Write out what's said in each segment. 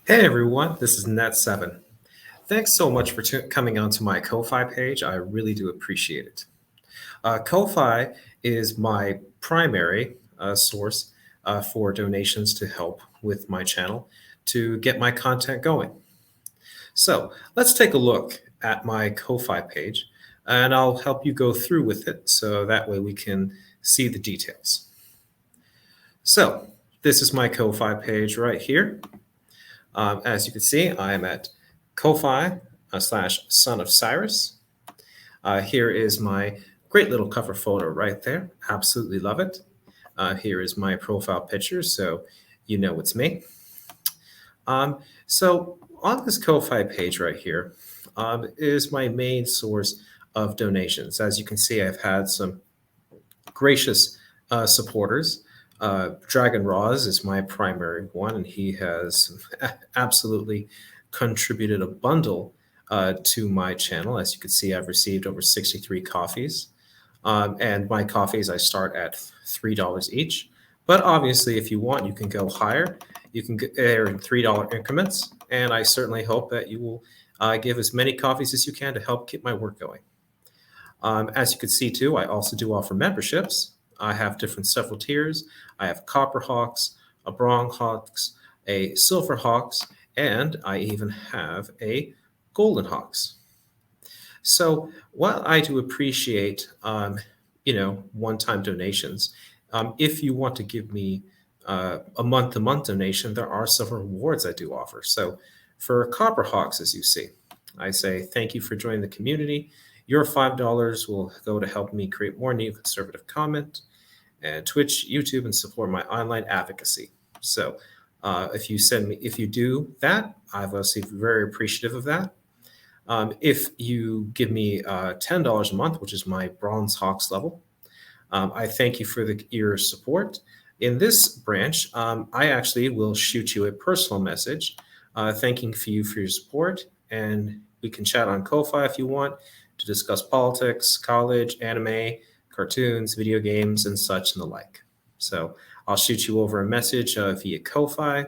Hey everyone, this is Net7. Thanks so much for coming onto my Ko-Fi page. I really do appreciate it. Ko-Fi is my primary source for donations to help with my channel to get my content going. So let's take a look at my Ko-Fi page and I'll help you go through with it so that way we can see the details. So this is my Ko-Fi page right here. As you can see, I am at Ko-Fi / Son of Cyrus. Here is my great little cover photo right there. Absolutely love it. Here is my profile picture, so you know it's me. So on this Ko-Fi page right here is my main source of donations. As you can see, I've had some gracious supporters. Dragon Roz is my primary one, and he has absolutely contributed a bundle to my channel. As you can see, I've received over 63 coffees. And my coffees, I start at $3 each. But obviously, if you want, you can go higher. You can get there in $3 increments. And I certainly hope that you will give as many coffees as you can to help keep my work going. As you can see, too, I also do offer memberships. I have several tiers. I have Copper Hawks, a Bronze Hawks, a Silver Hawks, and I even have a Golden Hawks. So while I do appreciate, one-time donations, if you want to give me a month-to-month donation, there are several rewards I do offer. So for Copper Hawks, as you see, I say thank you for joining the community. Your $5 will go to help me create more neoconservative content and Twitch, YouTube, and support my online advocacy. So if you do that, I'm obviously very appreciative of that. If you give me $10 a month, which is my Bronze Hawks level, I thank you for your support. In this branch, I actually will shoot you a personal message thanking you for your support, and we can chat on Ko-Fi if you want to discuss politics, college, anime, cartoons, video games, and such and the like. So I'll shoot you over a message via Ko-Fi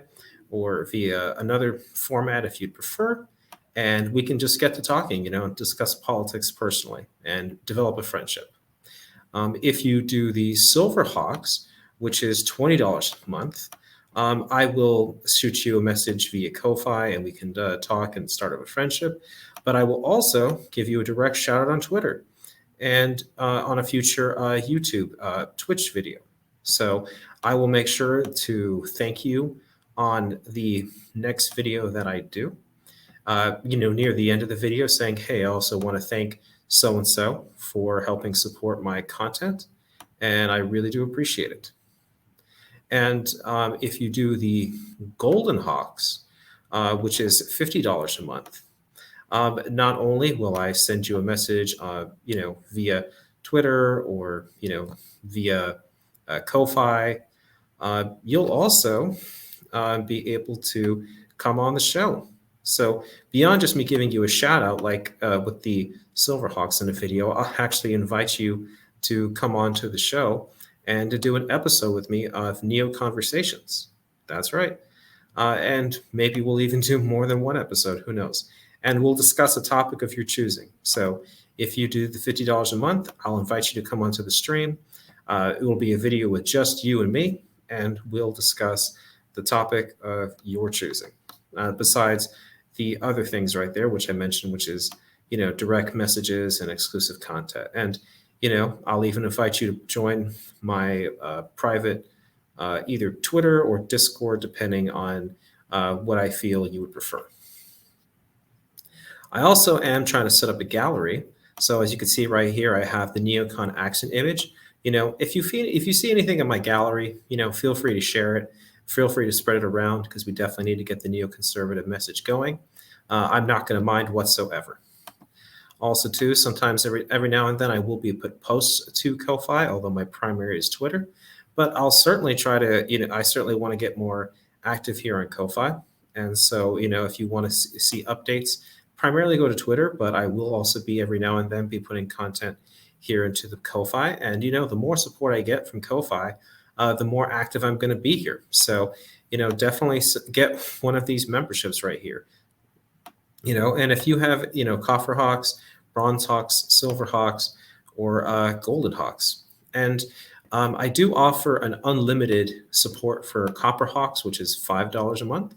or via another format if you'd prefer. And we can just get to talking, and discuss politics personally and develop a friendship. If you do the Silver Hawks, which is $20 a month, I will shoot you a message via Ko-Fi and we can talk and start up a friendship. But I will also give you a direct shout out on Twitter and on a future YouTube Twitch video. So I will make sure to thank you on the next video that I do. Near the end of the video saying, hey, I also want to thank so-and-so for helping support my content. And I really do appreciate it. And if you do the Golden Hawks, which is $50 a month, not only will I send you a message, via Twitter or, via Ko-Fi, you'll also be able to come on the show. So beyond just me giving you a shout out, like with the Silverhawks in the video, I'll actually invite you to come on to the show and to do an episode with me of Neo-Conversations. That's right. And maybe we'll even do more than one episode, who knows? And we'll discuss a topic of your choosing. So if you do the $50 a month, I'll invite you to come onto the stream. It will be a video with just you and me, and we'll discuss the topic of your choosing. Besides the other things right there, which I mentioned, which is, direct messages and exclusive content. And, I'll even invite you to join my private either Twitter or Discord, depending on what I feel you would prefer. I also am trying to set up a gallery. So as you can see right here, I have the NeoCon Activism image. If you see anything in my gallery, feel free to share it. Feel free to spread it around because we definitely need to get the neoconservative message going. I'm not going to mind whatsoever. Also, too, sometimes every now and then I will be put posts to Ko-Fi, although my primary is Twitter. But I'll certainly try to, I certainly want to get more active here on Ko-Fi. And so, if you want to see updates, primarily go to Twitter, but I will also be every now and then be putting content here into the Ko-Fi. And, the more support I get from Ko-Fi, the more active I'm going to be here. So definitely get one of these memberships right here. And if you have, Copper Hawks, Bronze Hawks, Silver Hawks, or Golden Hawks. And I do offer an unlimited support for Copper Hawks, which is $5 a month.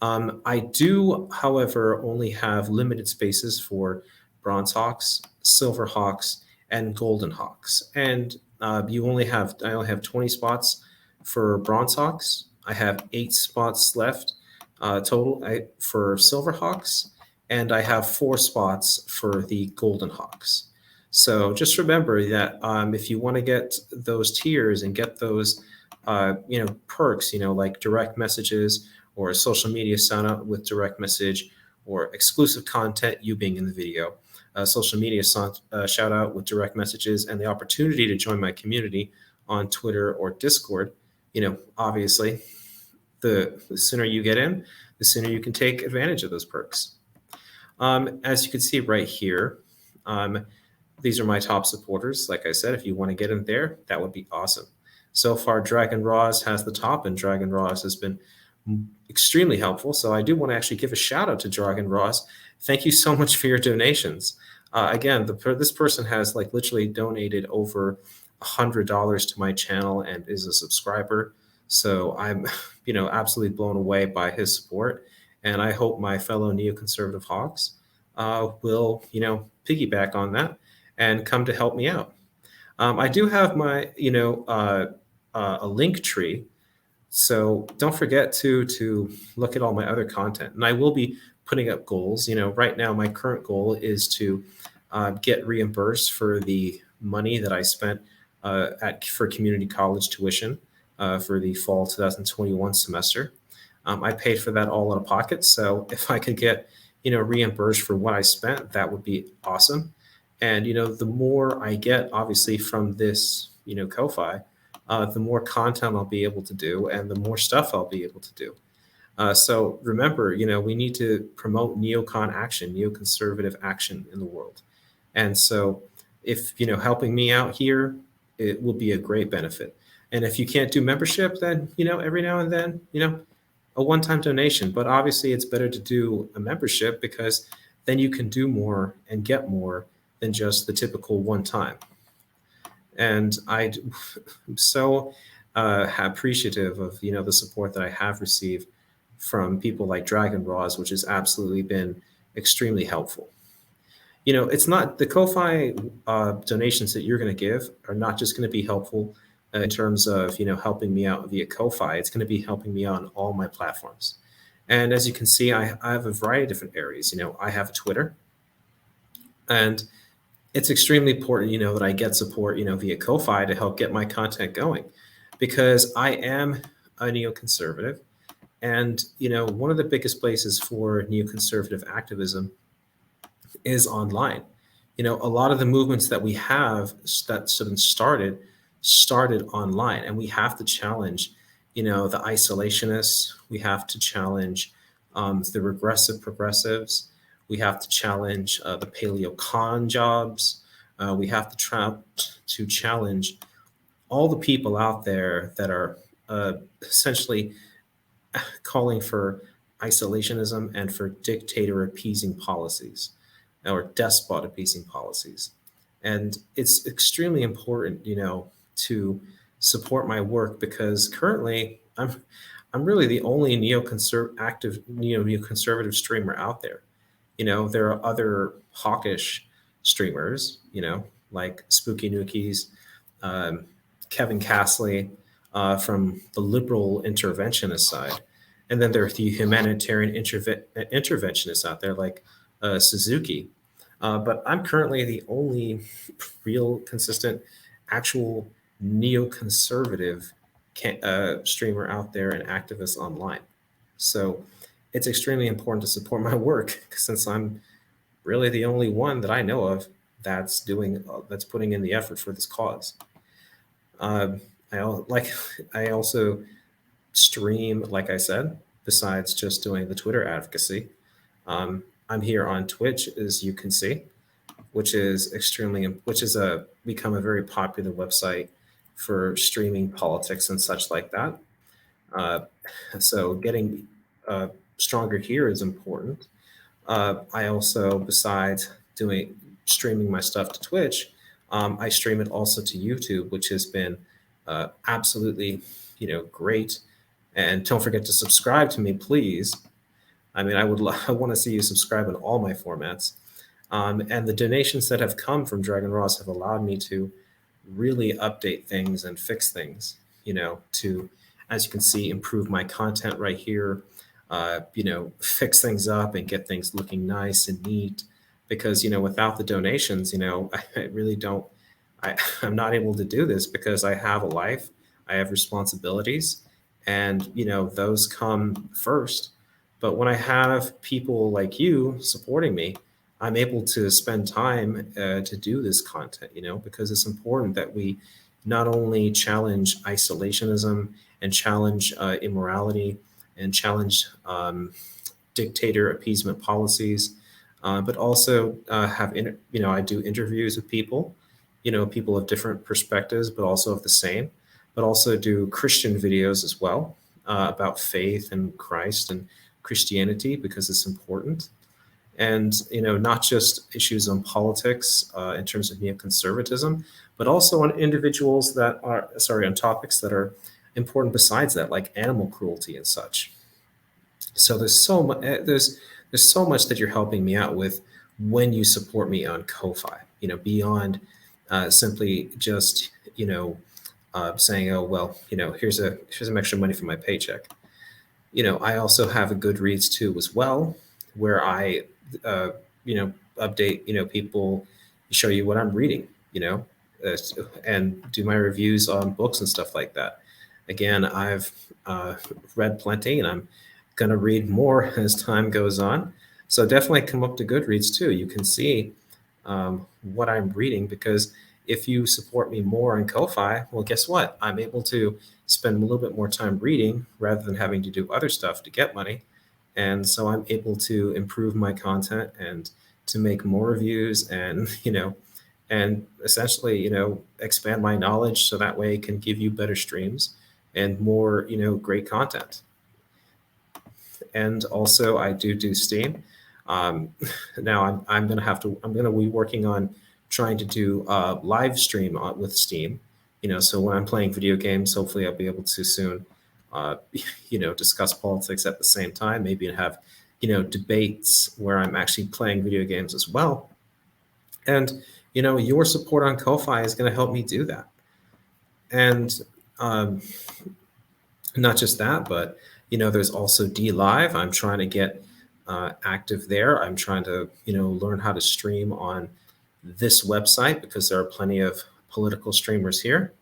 I do, however, only have limited spaces for Bronze Hawks, Silver Hawks, and Golden Hawks. And I only have 20 spots for Bronze Hawks. I have 8 spots left total for Silver Hawks, and I have 4 spots for the Golden Hawks. So just remember that if you want to get those tiers and get those, perks, like direct messages or a social media sign up with direct message or exclusive content, you being in the video, social media shout out with direct messages, and the opportunity to join my community on Twitter or Discord, obviously, the sooner you get in, the sooner you can take advantage of those perks. As you can see right here, these are my top supporters. Like I said, if you want to get in there, that would be awesome. So far, Dragon Roz has the top, and Dragon Roz has been extremely helpful. So I do want to actually give a shout out to Dragon Roz. Thank you so much for your donations. Again, this person has literally donated over $100 to my channel and is a subscriber. So I'm, absolutely blown away by his support. And I hope my fellow neoconservative hawks will, piggyback on that and come to help me out. I do have my, a link tree. So don't forget to look at all my other content. And I will be putting up goals. Right now, my current goal is to get reimbursed for the money that I spent for community college tuition for the fall 2021 semester. I paid for that all out of pocket. So if I could get, reimbursed for what I spent, that would be awesome. And, the more I get, obviously, from this, Ko-Fi, the more content I'll be able to do and the more stuff I'll be able to do. So remember, we need to promote neocon action, neoconservative action in the world. And so if, helping me out here, it will be a great benefit. And if you can't do membership, then, every now and then, a one-time donation. But obviously, it's better to do a membership because then you can do more and get more than just the typical one time. And I'm so appreciative of, the support that I have received from people like Dragon Roz, which has absolutely been extremely helpful. It's not the Ko-Fi donations that you're going to give are not just going to be helpful in terms of, helping me out via Ko-Fi. It's going to be helping me on all my platforms. And as you can see, I have a variety of different areas. I have a Twitter, and it's extremely important, that I get support, via Ko-Fi to help get my content going, because I am a neoconservative. And, one of the biggest places for neoconservative activism is online. A lot of the movements that we have that sort of started online, and we have to challenge, the isolationists. We have to challenge the regressive progressives. We have to challenge the paleo con jobs. We have to challenge all the people out there that are essentially calling for isolationism and for dictator appeasing policies or despot appeasing policies. And it's extremely important, to support my work, because currently I'm really the only neoconservative streamer out there. There are other hawkish streamers, like Spooky Nookies, Kevin Castley from the liberal interventionist side. And then there are the humanitarian interventionists out there like Suzuki. But I'm currently the only real, consistent, actual neoconservative streamer out there and activist online. So it's extremely important to support my work, since I'm really the only one that I know of that's putting in the effort for this cause. I also stream, like I said, besides just doing the Twitter advocacy. I'm here on Twitch, as you can see, which has become a very popular website for streaming politics and such like that. Uh, so getting stronger here is important. I also, besides doing streaming my stuff to Twitch, I stream it also to YouTube, which has been absolutely, great. And don't forget to subscribe to me, please. I mean, I want to see you subscribe in all my formats. And the donations that have come from Dragon Ross have allowed me to really update things and fix things, to, as you can see, improve my content right here, fix things up and get things looking nice and neat. Because, without the donations, I really don't, I'm not able to do this because I have a life, I have responsibilities, and, those come first. But when I have people like you supporting me, I'm able to spend time to do this content, because it's important that we not only challenge isolationism and challenge immorality and challenge dictator appeasement policies, but also I do interviews with people, people of different perspectives, but also of the same, but also do Christian videos as well about faith and Christ and Christianity because it's important. And not just issues on politics in terms of neoconservatism, but also on individuals that are on topics that are important besides that, like animal cruelty and such. So there's so much there's so much that you're helping me out with when you support me on Ko-fi. Beyond simply just saying, oh well, here's some extra money for my paycheck. I also have a Goodreads too as well, where I uh, update people, show you what I'm reading, uh, and do my reviews on books and stuff like that. Again, I've read plenty, and I'm gonna read more as time goes on. So definitely come up to Goodreads too. You can see what I'm reading, because if you support me more on Ko-fi, well, guess what? I'm able to spend a little bit more time reading rather than having to do other stuff to get money. And so I'm able to improve my content and to make more reviews and, and essentially, expand my knowledge so that way I can give you better streams and more, great content. And also I do Steam. Um, Now I'm going to be working on trying to do live stream with Steam. So when I'm playing video games, hopefully I'll be able to soon, uh, discuss politics at the same time, maybe have, debates where I'm actually playing video games as well. And, your support on Ko-fi is going to help me do that. And um, not just that, but there's also DLive. I'm trying to get active there. I'm trying to learn how to stream on this website because there are plenty of political streamers here.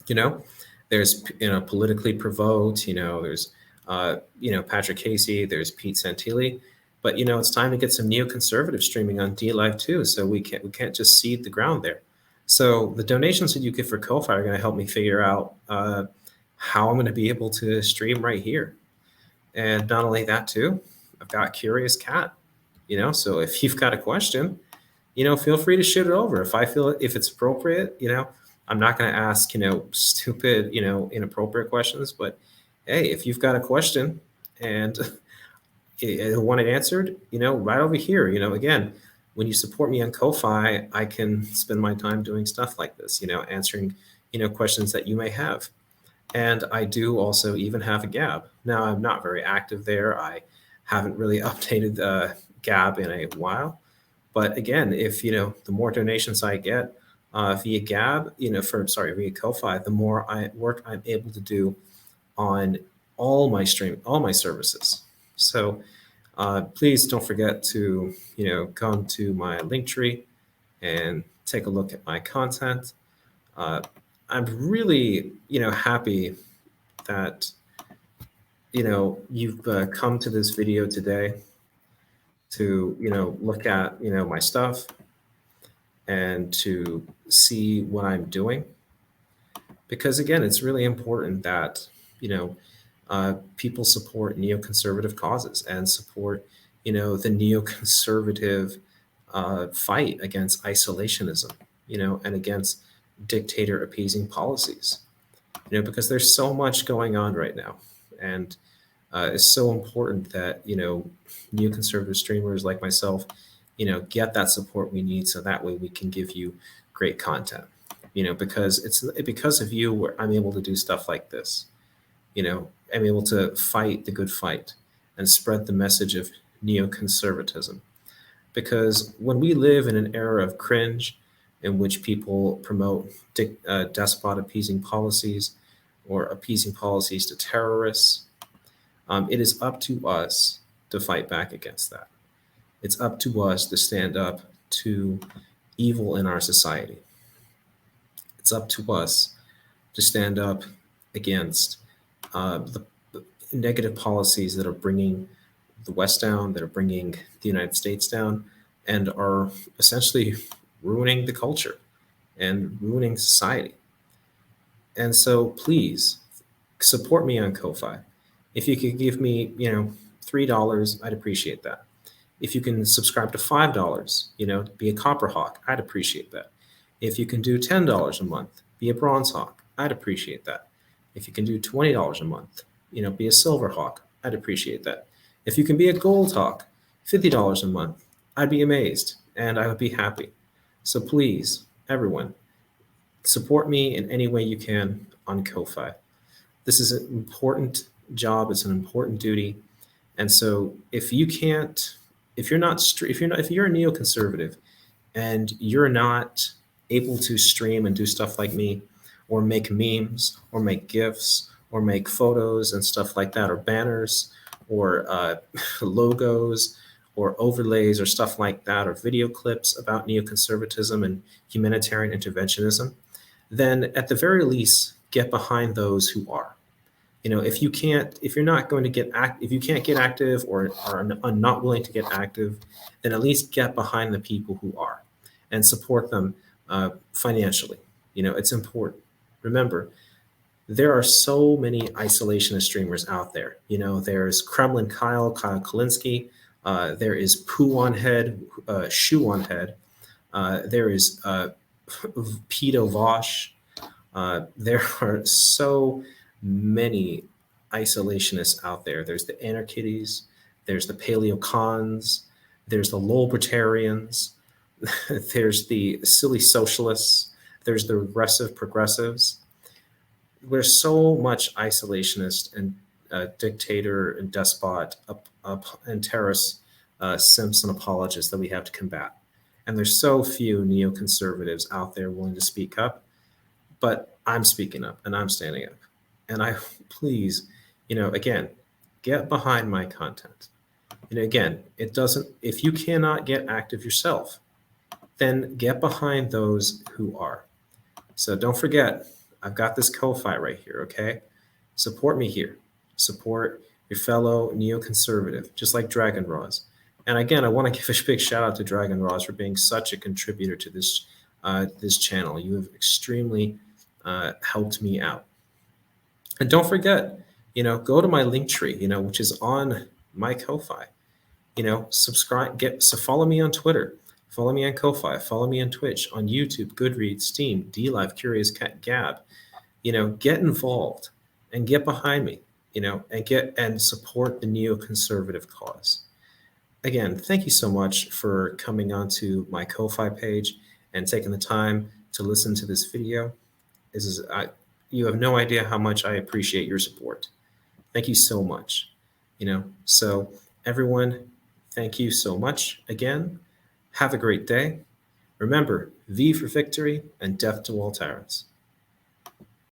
You know, there's politically provoked. There's Patrick Casey. There's Pete Santilli. But it's time to get some neoconservative streaming on DLive too. So we can't just seed the ground there. So the donations that you get for Ko-fi are going to help me figure out how I'm going to be able to stream right here. And not only that too, I've got Curious Cat. So if you've got a question, feel free to shoot it over. If it's appropriate, I'm not going to ask, stupid, inappropriate questions. But hey, if you've got a question and you want it answered, right over here, again, when you support me on Ko-fi, I can spend my time doing stuff like this, answering, questions that you may have. And I do also even have a Gab. Now, I'm not very active there. I haven't really updated Gab in a while. But again, if the more donations I get via Gab, via Ko-fi, the more work I'm able to do on all my services. So please don't forget to come to my Linktree and take a look at my content. I'm really happy that you've come to this video today to look at my stuff and to see what I'm doing, because again, it's really important that people support neoconservative causes and support the neoconservative fight against isolationism, and against dictator appeasing policies. because there's so much going on right now. And it's so important that, neoconservative streamers like myself, get that support we need so that way we can give you great content. Because it's because of you where I'm able to do stuff like this. I'm able to fight the good fight and spread the message of neoconservatism. Because when we live in an era of cringe in which people promote despot appeasing policies or appeasing policies to terrorists, it is up to us to fight back against that. It's up to us to stand up to evil in our society. It's up to us to stand up against the negative policies that are bringing the West down, that are bringing the United States down, and are essentially ruining the culture and ruining society. And so please support me on Ko-Fi. If you could give me, $3, I'd appreciate that. If you can subscribe to $5, be a Copper Hawk, I'd appreciate that. If you can do $10 a month, be a Bronze Hawk, I'd appreciate that. If you can do $20 a month, be a Silver Hawk, I'd appreciate that. If you can be a Gold Hawk, $50 a month, I'd be amazed and I would be happy. So please, everyone, support me in any way you can on Ko-Fi. This is an important job. It's an important duty. And so if you're a neoconservative and you're not able to stream and do stuff like me, or make memes, or make GIFs, or make photos and stuff like that, or banners, or logos, or overlays, or stuff like that, or video clips about neoconservatism and humanitarian interventionism, then at the very least, get behind those who are. If you can't get active or are not willing to get active, then at least get behind the people who are and support them financially. It's important. Remember, there are so many isolationist streamers out there. There's Kremlin Kyle Kalinske. There is Poo on Head, Shoe on Head. There is Pedo Vosh. There are so many isolationists out there. There's the Anarchities. There's the Paleocons. There's the Lolbertarians. There's the silly socialists. There's the regressive progressives. There's so much isolationist and dictator and despot and terrorist simps and apologists that we have to combat. And there's so few neoconservatives out there willing to speak up. But I'm speaking up and I'm standing up. And I please, again, get behind my content. Again, if you cannot get active yourself, then get behind those who are. So don't forget, I've got this Ko-Fi right here, okay? Support me here. Support your fellow neoconservative, just like Dragon Roz. And again, I want to give a big shout out to Dragon Roz for being such a contributor to this channel. You have extremely helped me out. And don't forget, go to my link tree, which is on my Ko-Fi. Subscribe, follow me on Twitter. Follow me on Ko-Fi, follow me on Twitch, on YouTube, Goodreads, Steam, DLive, Curious Cat, Gab. Get involved and get behind me, and support the neoconservative cause. Again, thank you so much for coming onto my Ko-Fi page and taking the time to listen to this video. You have no idea how much I appreciate your support. Thank you so much. So everyone, thank you so much again. Have a great day. Remember, V for victory and death to all tyrants.